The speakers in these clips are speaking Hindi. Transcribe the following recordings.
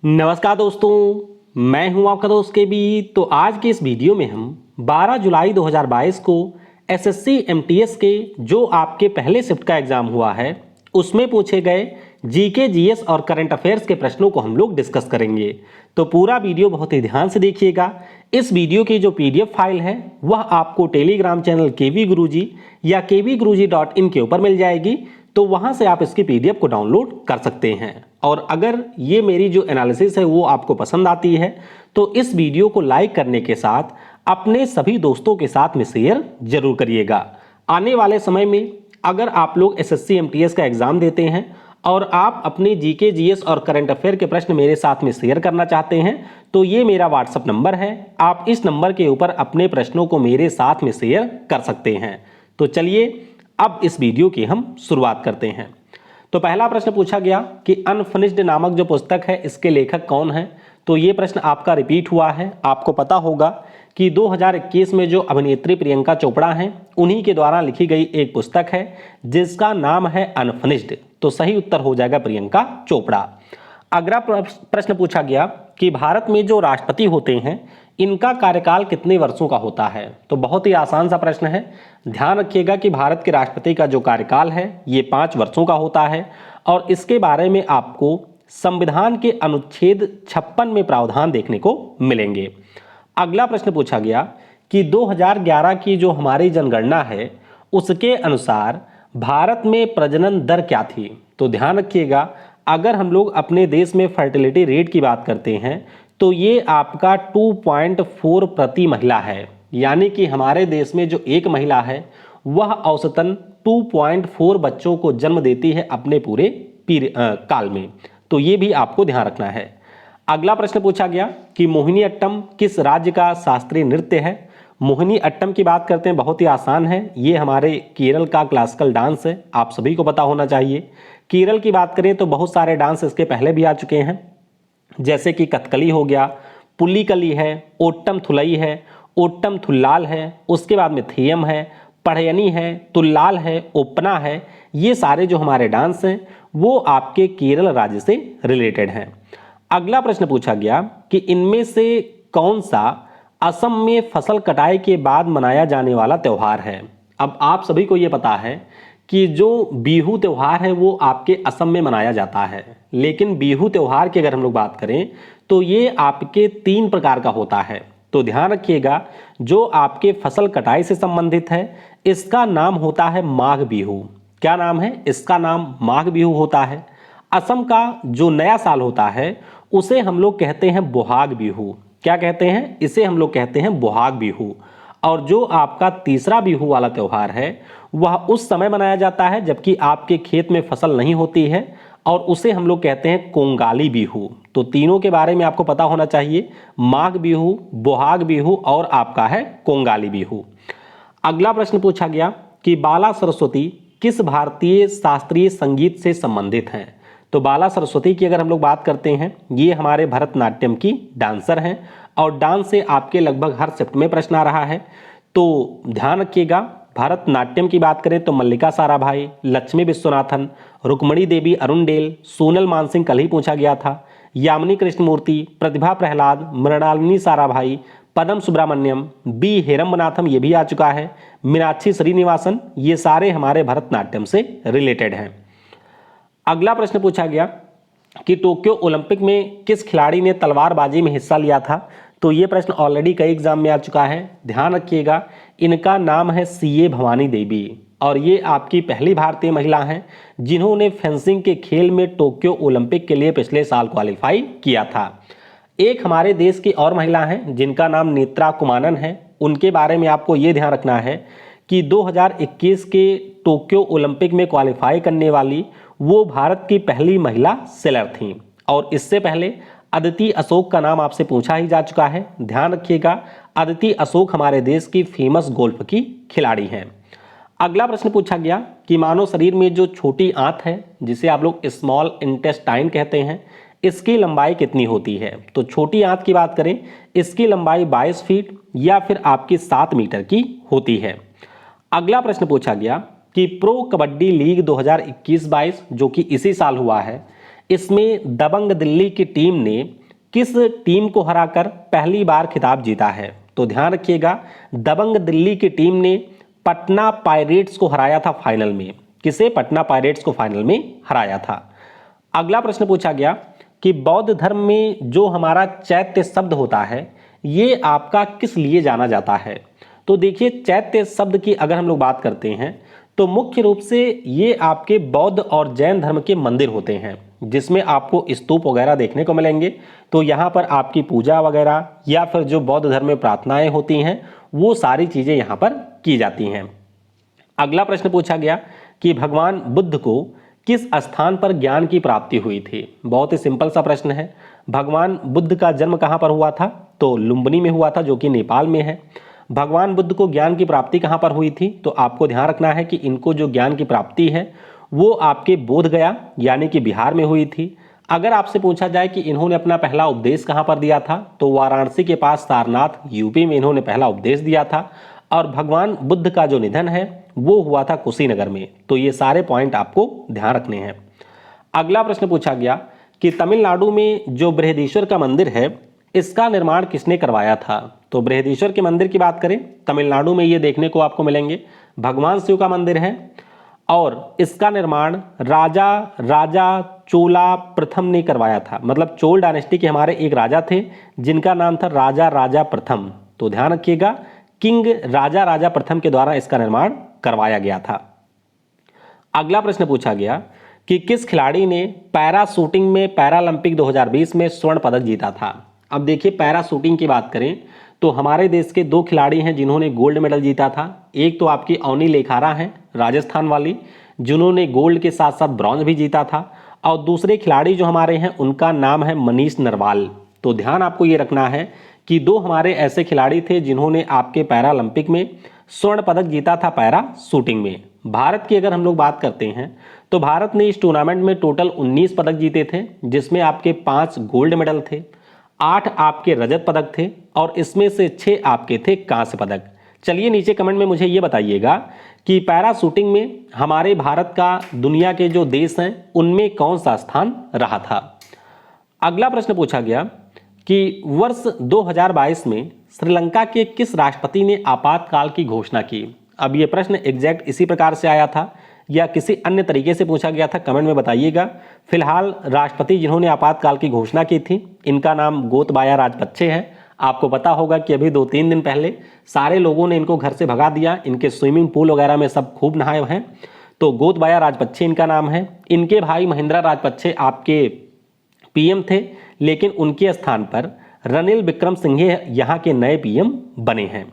नमस्कार दोस्तों, मैं हूं आपका दोस्त के बी। तो आज के इस वीडियो में हम 12 जुलाई 2022 को एसएससी एमटीएस के जो आपके पहले शिफ्ट का एग्जाम हुआ है उसमें पूछे गए जीके जीएस और करंट अफेयर्स के प्रश्नों को हम लोग डिस्कस करेंगे। तो पूरा वीडियो बहुत ही ध्यान से देखिएगा। इस वीडियो की जो पीडीएफ फाइल है वह आपको टेलीग्राम चैनल केवी गुरुजी या kvguruji.in के ऊपर मिल जाएगी। तो वहां से आप इसकी पीडीएफ को डाउनलोड कर सकते हैं। और अगर ये मेरी जो एनालिसिस है वो आपको पसंद आती है तो इस वीडियो को लाइक करने के साथ अपने सभी दोस्तों के साथ में शेयर जरूर करिएगा। आने वाले समय में अगर आप लोग एसएससी एमटीएस का एग्जाम देते हैं और आप अपने जीके जीएस और करंट अफेयर के प्रश्न मेरे साथ में शेयर करना चाहते हैं तो ये मेरा व्हाट्सएप नंबर है। आप इस नंबर के ऊपर अपने प्रश्नों को मेरे साथ में शेयर कर सकते हैं। तो चलिए अब इस वीडियो की हम शुरुआत करते हैं। तो पहला प्रश्न पूछा गया कि अनफिनिश्ड नामक जो पुस्तक है इसके लेखक कौन है। तो ये प्रश्न आपका रिपीट हुआ है। आपको पता होगा कि 2021 में जो अभिनेत्री प्रियंका चोपड़ा हैं उन्हीं के द्वारा लिखी गई एक पुस्तक है जिसका नाम है अनफिनिश्ड। तो सही उत्तर हो जाएगा प्रियंका चोपड़ा। अगला प्रश्न पूछा गया कि भारत में जो राष्ट्रपति होते हैं इनका कार्यकाल कितने वर्षों का होता है। तो बहुत ही आसान सा प्रश्न है। ध्यान रखिएगा कि भारत के राष्ट्रपति का जो कार्यकाल है ये 5 वर्षों का होता है और इसके बारे में आपको संविधान के अनुच्छेद 56 में प्रावधान देखने को मिलेंगे। अगला प्रश्न पूछा गया कि 2011 की जो हमारी जनगणना है उसके अनुसार भारत में प्रजनन दर क्या थी। तो ध्यान रखिएगा, अगर हम लोग अपने देश में फर्टिलिटी रेट की बात करते हैं तो ये आपका 2.4 प्रति महिला है। यानी कि हमारे देश में जो एक महिला है वह औसतन 2.4 बच्चों को जन्म देती है अपने पूरे काल में। तो ये भी आपको ध्यान रखना है। अगला प्रश्न पूछा गया कि मोहिनी अट्टम किस राज्य का शास्त्रीय नृत्य है। मोहिनी अट्टम की बात करते हैं, बहुत ही आसान है। ये हमारे केरल का क्लासिकल डांस है, आप सभी को पता होना चाहिए। केरल की बात करें तो बहुत सारे डांस इसके पहले भी आ चुके हैं, जैसे कि कथकली हो गया, पुल्लीकली है, ओट्टम थुलई है, ओट्टम थुल्लाल है, उसके बाद में थियम है, पढ़यनी है, तुल्लाल है, ओपना है। ये सारे जो हमारे डांस हैं वो आपके केरल राज्य से रिलेटेड हैं। अगला प्रश्न पूछा गया कि इनमें से कौन सा असम में फसल कटाई के बाद मनाया जाने वाला त्यौहार है। अब आप सभी को ये पता है कि जो बिहू त्यौहार है वो आपके असम में मनाया जाता है, लेकिन बिहू त्यौहार की अगर हम लोग बात करें तो ये आपके 3 प्रकार का होता है। तो ध्यान रखिएगा, जो आपके फसल कटाई से संबंधित है इसका नाम होता है माघ बिहू। क्या नाम है इसका? नाम माघ बिहू होता है। असम का जो नया साल होता है उसे हम लोग कहते हैं बोहाग बिहू। क्या कहते हैं? इसे हम लोग कहते हैं बोहाग बिहू। और जो आपका तीसरा बिहू वाला त्यौहार है वह उस समय मनाया जाता है जबकि आपके खेत में फसल नहीं होती है और उसे हम लोग कहते हैं कोंगाली बिहू। तो तीनों के बारे में आपको पता होना चाहिए, माघ बिहू, बोहाग बिहू और आपका है कोंगाली बिहू। अगला प्रश्न पूछा गया कि बाला सरस्वती किस भारतीय शास्त्रीय संगीत से संबंधित हैं। तो बाला सरस्वती की अगर हम लोग बात करते हैं ये हमारे भरतनाट्यम की डांसर हैं और डांस से आपके लगभग हर शिफ्ट में प्रश्न आ रहा है। तो ध्यान रखिएगा, भरतनाट्यम की बात करें तो मल्लिका साराभाई, लक्ष्मी विश्वनाथन, रुक्मणी देवी अरुणडेल, सोनल मानसिंह कल ही पूछा गया था, यामिनी कृष्णमूर्ति, प्रतिभा प्रहलाद, मृणालिनी साराभाई, पदम सुब्रमण्यम, बी हेरम्बनाथम ये भी आ चुका है, मीनाक्षी श्रीनिवासन, ये सारे हमारे भरतनाट्यम से रिलेटेड हैं। अगला प्रश्न पूछा गया कि टोक्यो ओलंपिक में किस खिलाड़ी ने तलवारबाजी में हिस्सा लिया था। तो ये प्रश्न ऑलरेडी कई एग्जाम में आ चुका है। ध्यान रखिएगा, इनका नाम है सीए भवानी देवी और ये आपकी पहली भारतीय महिला हैं जिन्होंने फेंसिंग के खेल में टोक्यो ओलंपिक के लिए पिछले साल क्वालिफाई किया था। एक हमारे देश की और महिला हैं जिनका नाम नेत्रा कुमानन है। उनके बारे में आपको ये ध्यान रखना है कि 2021 के टोक्यो ओलंपिक में क्वालिफाई करने वाली वो भारत की पहली महिला सेलर थीं। और इससे पहले अदिति अशोक का नाम आपसे पूछा ही जा चुका है। ध्यान रखिएगा, अदिति अशोक हमारे देश की फेमस गोल्फ की खिलाड़ी हैं। अगला प्रश्न पूछा गया कि मानव शरीर में जो छोटी आंत है जिसे आप लोग स्मॉल इंटेस्टाइन कहते हैं इसकी लंबाई कितनी होती है। तो छोटी आंत की बात करें इसकी लंबाई 22 फीट या फिर आपकी 7 मीटर की होती है। अगला प्रश्न पूछा गया कि प्रो कबड्डी लीग 2021-22 जो कि इसी साल हुआ है इसमें दबंग दिल्ली की टीम ने किस टीम को हराकर पहली बार खिताब जीता है? तो ध्यान रखिएगा, दबंग दिल्ली की टीम ने पटना पायरेट्स को हराया था फाइनल में। किसे? पटना पायरेट्स को फाइनल में हराया था। अगला प्रश्न पूछा गया कि बौद्ध धर्म में जो हमारा चैत्य शब्द होता है ये आपका किस लिए जाना जाता है? तो देखिए, चैत्य शब्द की अगर हम लोग बात करते हैं तो मुख्य रूप से ये आपके बौद्ध और जैन धर्म के मंदिर होते हैं जिसमें आपको स्तूप वगैरह देखने को मिलेंगे। तो यहाँ पर आपकी पूजा वगैरह या फिर जो बौद्ध धर्म में प्रार्थनाएं होती हैं वो सारी चीजें यहाँ पर की जाती हैं। अगला प्रश्न पूछा गया कि भगवान बुद्ध को किस स्थान पर ज्ञान की प्राप्ति हुई थी? बहुत ही सिंपल सा प्रश्न है। भगवान बुद्ध का जन्म कहाँ पर हुआ था? तो लुम्बिनी में हुआ था जो कि नेपाल में है। भगवान बुद्ध को ज्ञान की प्राप्ति कहाँ पर हुई थी? तो आपको ध्यान रखना है कि इनको जो ज्ञान की प्राप्ति है वो आपके बोध गया यानी कि बिहार में हुई थी। अगर आपसे पूछा जाए कि इन्होंने अपना पहला उपदेश कहाँ पर दिया था तो वाराणसी के पास सारनाथ यूपी में इन्होंने पहला उपदेश दिया था। और भगवान बुद्ध का जो निधन है वो हुआ था कुशीनगर में। तो ये सारे पॉइंट आपको ध्यान रखने हैं। अगला प्रश्न पूछा गया कि तमिलनाडु में जो बृहदीश्वर का मंदिर है इसका निर्माण किसने करवाया था? तो बृहदीश्वर के मंदिर की बात करें तमिलनाडु में ये देखने को आपको मिलेंगे, भगवान शिव का मंदिर है और इसका निर्माण राजा चोला प्रथम ने करवाया था। मतलब चोल डायनेस्टी के हमारे एक राजा थे जिनका नाम था राजा प्रथम। तो ध्यान रखिएगा, किंग राजा प्रथम के द्वारा इसका निर्माण करवाया गया था। अगला प्रश्न पूछा गया कि किस खिलाड़ी ने पैरा शूटिंग में पैरालंपिक 2020 में स्वर्ण पदक जीता था? अब देखिए, पैरा शूटिंग की बात करें तो हमारे देश के दो खिलाड़ी हैं जिन्होंने गोल्ड मेडल जीता था। एक तो आपकी अवनी लेखारा हैं राजस्थान वाली जिन्होंने गोल्ड के साथ साथ ब्रॉन्ज भी जीता था, और दूसरे खिलाड़ी जो हमारे हैं उनका नाम है मनीष नरवाल। तो ध्यान आपको ये रखना है कि दो हमारे ऐसे खिलाड़ी थे जिन्होंने आपके पैरालंपिक में स्वर्ण पदक जीता था पैरा शूटिंग में। भारत की अगर हम लोग बात करते हैं तो भारत ने इस टूर्नामेंट में टोटल 19 पदक जीते थे जिसमें आपके 5 गोल्ड मेडल थे, 8 आपके रजत पदक थे और इसमें से 6 आपके थे कांस्य पदक। चलिए नीचे कमेंट में मुझे ये बताइएगा कि पैरा शूटिंग में हमारे भारत का दुनिया के जो देश हैं उनमें कौन सा स्थान रहा था? अगला प्रश्न पूछा गया कि वर्ष 2022 में श्रीलंका के किस राष्ट्रपति ने आपातकाल की घोषणा की? अब ये प्रश्न एग्जैक्ट इसी प्रकार से आया था या किसी अन्य तरीके से पूछा गया था, कमेंट में बताइएगा। फिलहाल राष्ट्रपति जिन्होंने आपातकाल की घोषणा की थी इनका नाम गोतबाया राजपक्षे है। आपको पता होगा कि अभी 2-3 दिन पहले सारे लोगों ने इनको घर से भगा दिया, इनके स्विमिंग पूल वगैरह में सब खूब नहाए हैं। तो गोतबाया राजपक्षे इनका नाम है। इनके भाई महिंद्रा राजपक्षे आपके पीएम थे, लेकिन उनके स्थान पर रनिल विक्रमसिंघे यहाँ के नए पीएम बने हैं।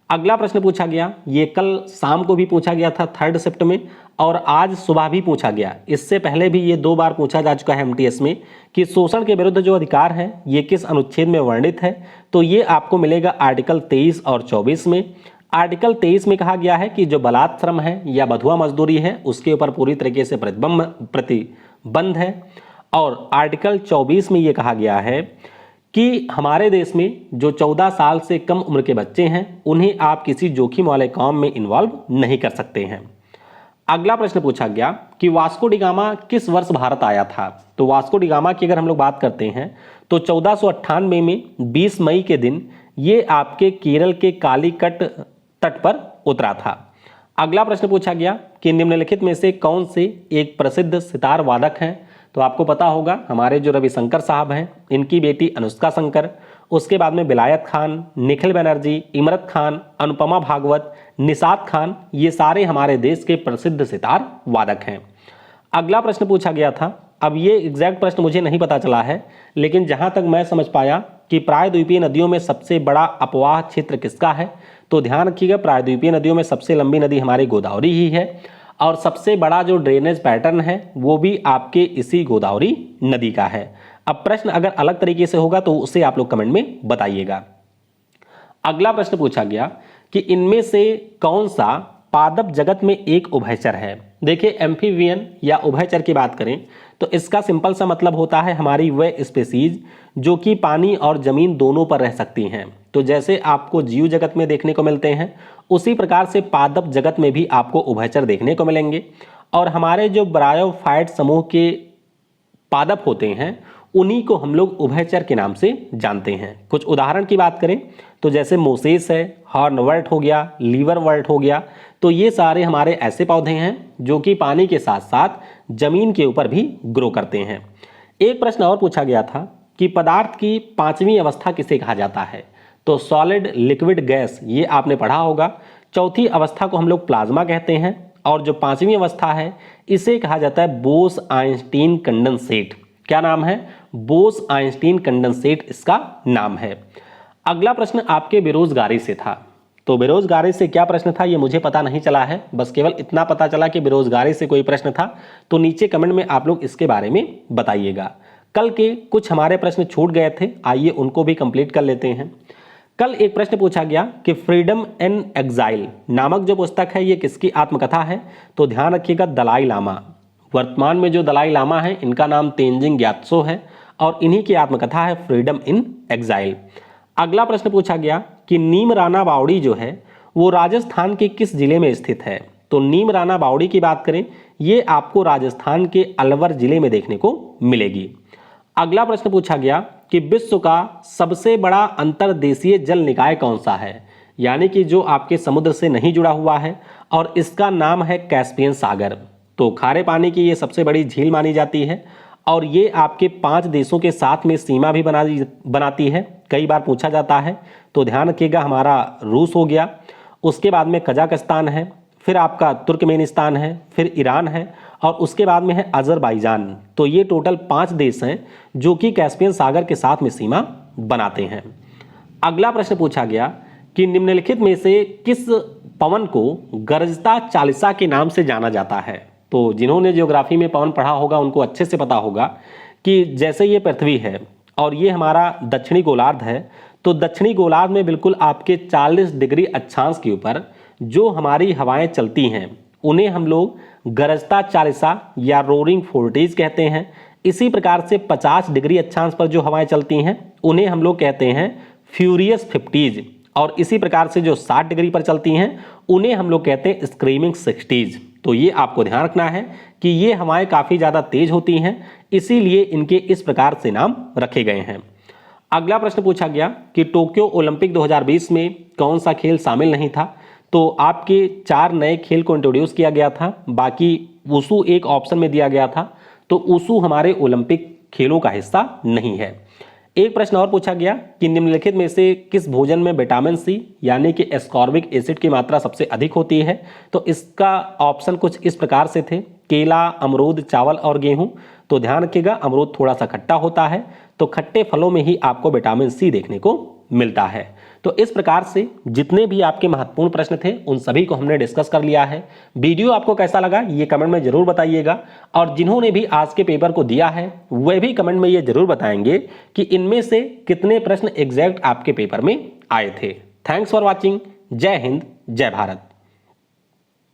अगला प्रश्न पूछा गया, ये कल शाम को भी पूछा गया था 3rd शिफ्ट में और आज सुबह भी पूछा गया। इससे पहले भी ये 2 बार पूछा जा चुका है एमटीएस में कि शोषण के विरुद्ध जो अधिकार है ये किस अनुच्छेद में वर्णित है? तो ये आपको मिलेगा आर्टिकल 23 और 24 में। आर्टिकल 23 में कहा गया है कि जो बलात्श्रम है या बधुआ मजदूरी है उसके ऊपर पूरी तरीके से प्रतिबंध है, और आर्टिकल 24 में ये कहा गया है कि हमारे देश में जो 14 साल से कम उम्र के बच्चे हैं उन्हें आप किसी जोखिम वाले काम में इन्वॉल्व नहीं कर सकते हैं। अगला प्रश्न पूछा गया कि वास्को डी गामा किस वर्ष भारत आया था? तो वास्को डी गामा की अगर हम लोग बात करते हैं तो 1498 में 20 मई के दिन ये आपके केरल के कालीकट तट पर उतरा था। अगला प्रश्न पूछा गया कि निम्नलिखित में से कौन से एक प्रसिद्ध सितार वादक हैं? तो आपको पता होगा हमारे जो रविशंकर साहब हैं इनकी बेटी अनुष्का शंकर, उसके बाद में विलायत खान, निखिल बनर्जी, इमरत खान, अनुपमा भागवत, निषाद खान, ये सारे हमारे देश के प्रसिद्ध सितार वादक हैं। अगला प्रश्न पूछा गया था, अब ये एग्जैक्ट प्रश्न मुझे नहीं पता चला है, लेकिन जहां तक मैं समझ पाया कि प्रायद्वीपीय नदियों में सबसे बड़ा अपवाह क्षेत्र किसका है? तो ध्यान रखिएगा, प्रायद्वीपीय नदियों में सबसे लंबी नदी हमारी गोदावरी ही है और सबसे बड़ा जो ड्रेनेज पैटर्न है वो भी आपके इसी गोदावरी नदी का है। अब प्रश्न अगर अलग तरीके से होगा तो उसे आप लोग कमेंट में बताइएगा। अगला प्रश्न पूछा गया कि इनमें से कौन सा पादप जगत में एक उभयचर है? देखिए, एम्फीबियन या उभयचर की बात करें तो इसका सिंपल सा मतलब होता है हमारी वह स्पीसीज जो कि पानी और जमीन दोनों पर रह सकती हैं। तो जैसे आपको जीव जगत में देखने को मिलते हैं उसी प्रकार से पादप जगत में भी आपको उभयचर देखने को मिलेंगे। और हमारे जो ब्रायोफाइट समूह के पादप होते हैं उन्हीं को हम लोग उभयचर के नाम से जानते हैं। कुछ उदाहरण की बात करें तो जैसे मोसेस है, हॉर्नवर्ट हो गया, लीवरवर्ट हो गया, तो ये सारे हमारे ऐसे पौधे हैं जो कि पानी के साथ साथ जमीन के ऊपर भी ग्रो करते हैं। एक प्रश्न और पूछा गया था कि पदार्थ की पांचवी अवस्था किसे कहा जाता है, तो सॉलिड, लिक्विड, गैस, ये आपने पढ़ा होगा। चौथी अवस्था को हम लोग प्लाज्मा कहते हैं और जो पांचवी अवस्था है इसे कहा जाता है बोस-आइंस्टीन कंडेंसेट। क्या नाम है? बोस-आइंस्टीन कंडेंसेट इसका नाम है। अगला प्रश्न आपके बेरोजगारी से था, तो बेरोजगारी से क्या प्रश्न था ये मुझे पता नहीं चला है, बस केवल इतना पता चला कि बेरोजगारी से कोई प्रश्न था, तो नीचे कमेंट में आप लोग इसके बारे में बताइएगा। कल के कुछ हमारे प्रश्न छूट गए थे, आइए उनको भी कंप्लीट कर लेते हैं। कल एक प्रश्न पूछा गया कि फ्रीडम इन एग्जाइल नामक जो पुस्तक है ये किसकी आत्मकथा है, तो ध्यान रखिएगा दलाई लामा। वर्तमान में जो दलाई लामा है इनका नाम तेंजिंग ग्यात्सो है और इन्हीं की आत्मकथा है फ्रीडम इन एग्जाइल। अगला प्रश्न पूछा गया कि नीमराना बावड़ी जो है वो राजस्थान के किस जिले में स्थित है, तो नीमराना बावड़ी की बात करें ये आपको राजस्थान के अलवर जिले में देखने को मिलेगी। अगला प्रश्न पूछा गया कि विश्व का सबसे बड़ा अंतर्देशीय जल निकाय कौन सा है, यानी कि जो आपके समुद्र से नहीं जुड़ा हुआ है और इसका नाम है कैस्पियन सागर। तो खारे पानी की ये सबसे बड़ी झील मानी जाती है और ये आपके 5 देशों के साथ में सीमा भी बनाती है, कई बार पूछा जाता है, तो ध्यान रखिएगा हमारा रूस हो गया, उसके बाद में कजाकिस्तान है, फिर आपका तुर्कमेनिस्तान है, फिर ईरान है और उसके बाद में है अजरबैजान। तो ये टोटल 5 देश हैं जो कि कैस्पियन सागर के साथ में सीमा बनाते हैं। अगला प्रश्न पूछा गया कि निम्नलिखित में से किस पवन को गरजता चालिसा के नाम से जाना जाता है, तो जिन्होंने ज्योग्राफी में पवन पढ़ा होगा उनको अच्छे से पता होगा कि जैसे ये पृथ्वी है और ये हमारा दक्षिणी गोलार्ध है, तो दक्षिणी गोलार्ध में बिल्कुल आपके 40 डिग्री अक्षांश के ऊपर जो हमारी हवाएं चलती हैं उन्हें हम लोग गरजता चालिसा या रोरिंग फोर्टीज कहते हैं। इसी प्रकार से 50 डिग्री अक्षांश पर जो हवाएं चलती हैं उन्हें हम लोग कहते हैं फ्यूरियस 50s और इसी प्रकार से जो 60 डिग्री पर चलती हैं उन्हें हम लोग कहते हैं स्क्रीमिंग 60s। तो ये आपको ध्यान रखना है कि ये हवाएं काफ़ी ज़्यादा तेज होती हैं, इसीलिए इनके इस प्रकार से नाम रखे गए हैं। अगला प्रश्न पूछा गया कि टोक्यो ओलंपिक 2020 में कौन सा खेल शामिल नहीं था, तो आपके 4 नए खेल को इंट्रोड्यूस किया गया था, बाकी वुशु एक ऑप्शन में दिया गया था, तो वुशु हमारे ओलंपिक खेलों का हिस्सा नहीं है। एक प्रश्न और पूछा गया कि निम्नलिखित में से किस भोजन में विटामिन सी यानी कि एस्कॉर्बिक एसिड की मात्रा सबसे अधिक होती है, तो इसका ऑप्शन कुछ इस प्रकार से थे, केला, अमरूद, चावल और गेहूं। तो ध्यान रखिएगा अमरूद थोड़ा सा खट्टा होता है, तो खट्टे फलों में ही आपको विटामिन सी देखने को मिलता है। तो इस प्रकार से जितने भी आपके महत्वपूर्ण प्रश्न थे उन सभी को हमने डिस्कस कर लिया है। वीडियो आपको कैसा लगा ये कमेंट में जरूर बताइएगा और जिन्होंने भी आज के पेपर को दिया है वह भी कमेंट में ये जरूर बताएंगे कि इनमें से कितने प्रश्न एग्जैक्ट आपके पेपर में आए थे। Thanks for watching. जय हिंद, जय भारत।